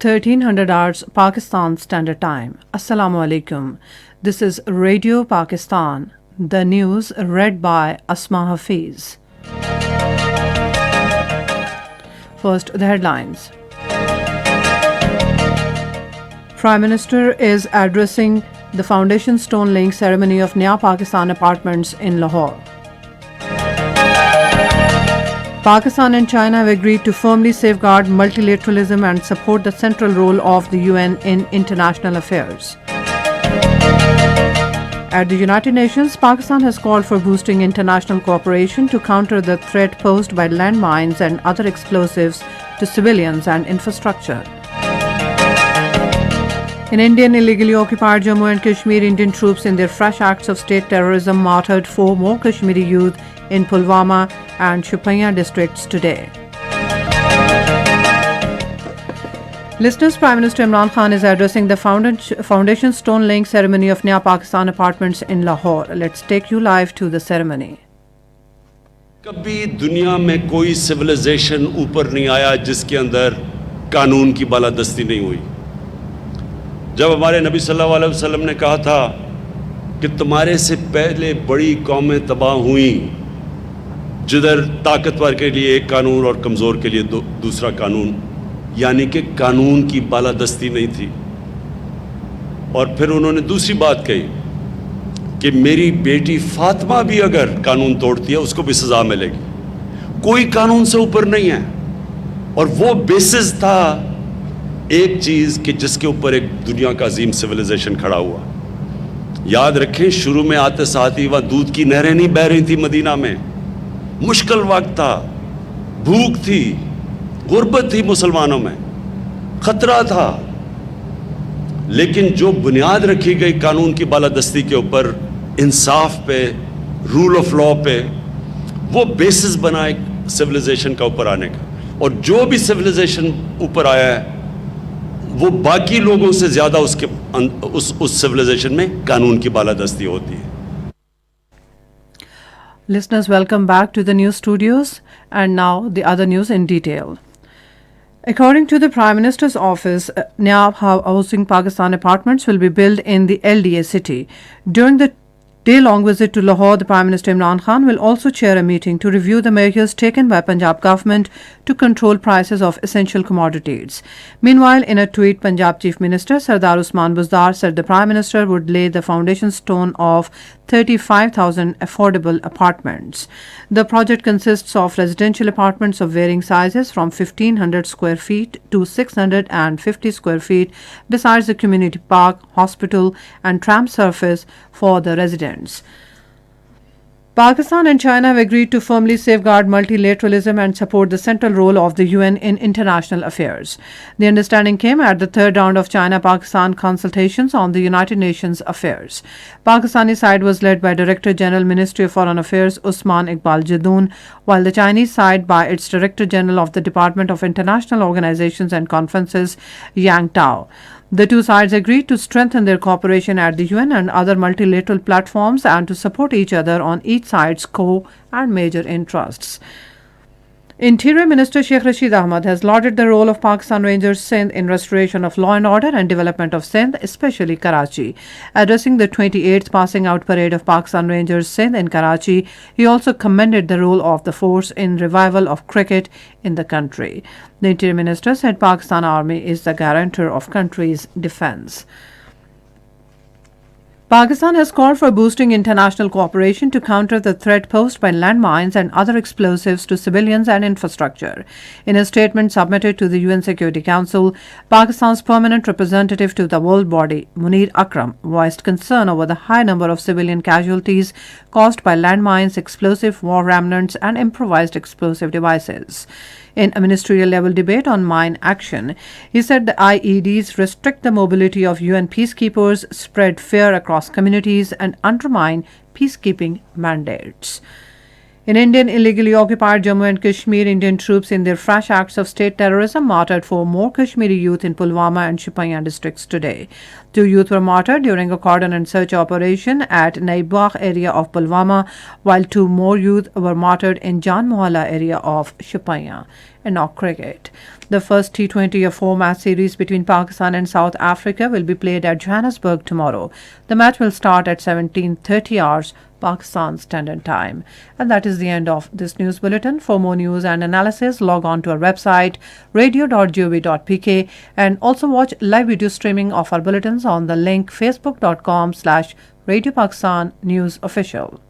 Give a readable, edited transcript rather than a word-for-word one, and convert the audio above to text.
1300 hours Pakistan Standard Time. Assalamu alaikum. This is Radio Pakistan. The news read by Asma Hafiz. First, the headlines. Prime Minister is addressing the foundation stone laying ceremony of Nya Pakistan Apartments in Lahore. Pakistan and China have agreed to firmly safeguard multilateralism and support the central role of the UN in international affairs. At the United Nations, Pakistan has called for boosting international cooperation to counter the threat posed by landmines and other explosives to civilians and infrastructure. In Indian illegally occupied Jammu and Kashmir, Indian troops in their fresh acts of state terrorism martyred 4 more Kashmiri youth in Pulwama and Shopia districts today. Listeners, Prime Minister Imran Khan is addressing the foundation stone laying ceremony of Nya Pakistan Apartments in Lahore. Let's take you live to the ceremony. कभी दुनिया में कोई civilisation ऊपर नहीं आया जिसके अंदर कानून की बालादस्ती नहीं हुई। जब हमारे नबी सल्लल्लाहु अलैहि वसल्लम ने कहा था कि तुम्हारे से पहले बड़ी कौमें तबाह हुई जिधर ताकतवर के लिए एक कानून और कमज़ोर के लिए दूसरा कानून, यानी कि कानून की बालादस्ती नहीं थी। और फिर उन्होंने दूसरी बात कही कि मेरी बेटी फातिमा भी अगर कानून तोड़ती है उसको भी सज़ा मिलेगी। कोई कानून से ऊपर नहीं है। और वो बेसिस था एक चीज़ कि जिसके ऊपर एक दुनिया का अजीम सिविलाइजेशन खड़ा हुआ। याद रखें, शुरू में आते साथ ही वह दूध की नहरें नहीं बह रही थी मदीना में। मुश्किल वक्त था, भूख थी, गुर्बत थी, मुसलमानों में खतरा था, लेकिन जो बुनियाद रखी गई कानून की बालादस्ती के ऊपर, इंसाफ पे, रूल ऑफ लॉ पे, वो बेसिस बना एक सिविलाइजेशन का ऊपर आने का। और जो भी सिविलाइजेशन ऊपर आया है वो बाकी लोगों से ज़्यादा उस सिविलाइजेशन में कानून की बालादस्ती होती है। Listeners, welcome back to the news studios. And now the other news in detail. According to the Prime Minister's office, Nya Housing Pakistan Apartments will be built in the LDA city. During the day-long visit to Lahore, the Prime Minister Imran Khan will also chair a meeting to review the measures taken by Punjab government to control prices of essential commodities. Meanwhile, in a tweet, Punjab Chief Minister Sardar Usman Buzdar said the Prime Minister would lay the foundation stone of 35,000 affordable apartments. The project consists of residential apartments of varying sizes from 1,500 square feet to 650 square feet, besides the community park, hospital and tram service for the residents. Pakistan and China have agreed to firmly safeguard multilateralism and support the central role of the UN in international affairs. The understanding came at the third round of China-Pakistan consultations on the United Nations affairs. Pakistani side was led by Director General Ministry of Foreign Affairs Usman Iqbal Jadoon, while the Chinese side by its Director General of the Department of International Organizations and Conferences Yang Tao. The two sides agreed to strengthen their cooperation at the UN and other multilateral platforms and to support each other on each side's core and major interests. Interior Minister Sheikh Rashid Ahmad has lauded the role of Pakistan Rangers Sindh in restoration of law and order and development of Sindh, especially Karachi. Addressing the 28th passing out parade of Pakistan Rangers Sindh in Karachi, he also commended the role of the force in revival of cricket in the country. The Interior Minister said Pakistan Army is the guarantor of country's defense. Pakistan has called for boosting international cooperation to counter the threat posed by landmines and other explosives to civilians and infrastructure. In a statement submitted to the UN Security Council, Pakistan's permanent representative to the world body, Munir Akram, voiced concern over the high number of civilian casualties caused by landmines, explosive war remnants, and improvised explosive devices. In a ministerial-level debate on mine action, he said the IEDs restrict the mobility of UN peacekeepers, spread fear across communities, and undermine peacekeeping mandates. In Indian illegally occupied Jammu and Kashmir, Indian troops in their fresh acts of state terrorism martyred 4 more Kashmiri youth in Pulwama and Shoppian districts today. 2 youth were martyred during a cordon and search operation at Naibagh area of Pulwama, while 2 more youth were martyred in Jan Mohalla area of Shoppian. And now cricket. The first T20 of 4-match series between Pakistan and South Africa will be played at Johannesburg tomorrow. The match will start at 17:30 hours Pakistan Standard Time. And that is the end of this news bulletin. For more news and analysis, log on to our website radio.gov.pk and also watch live video streaming of our bulletins on the link facebook.com/Radio Pakistan News Official.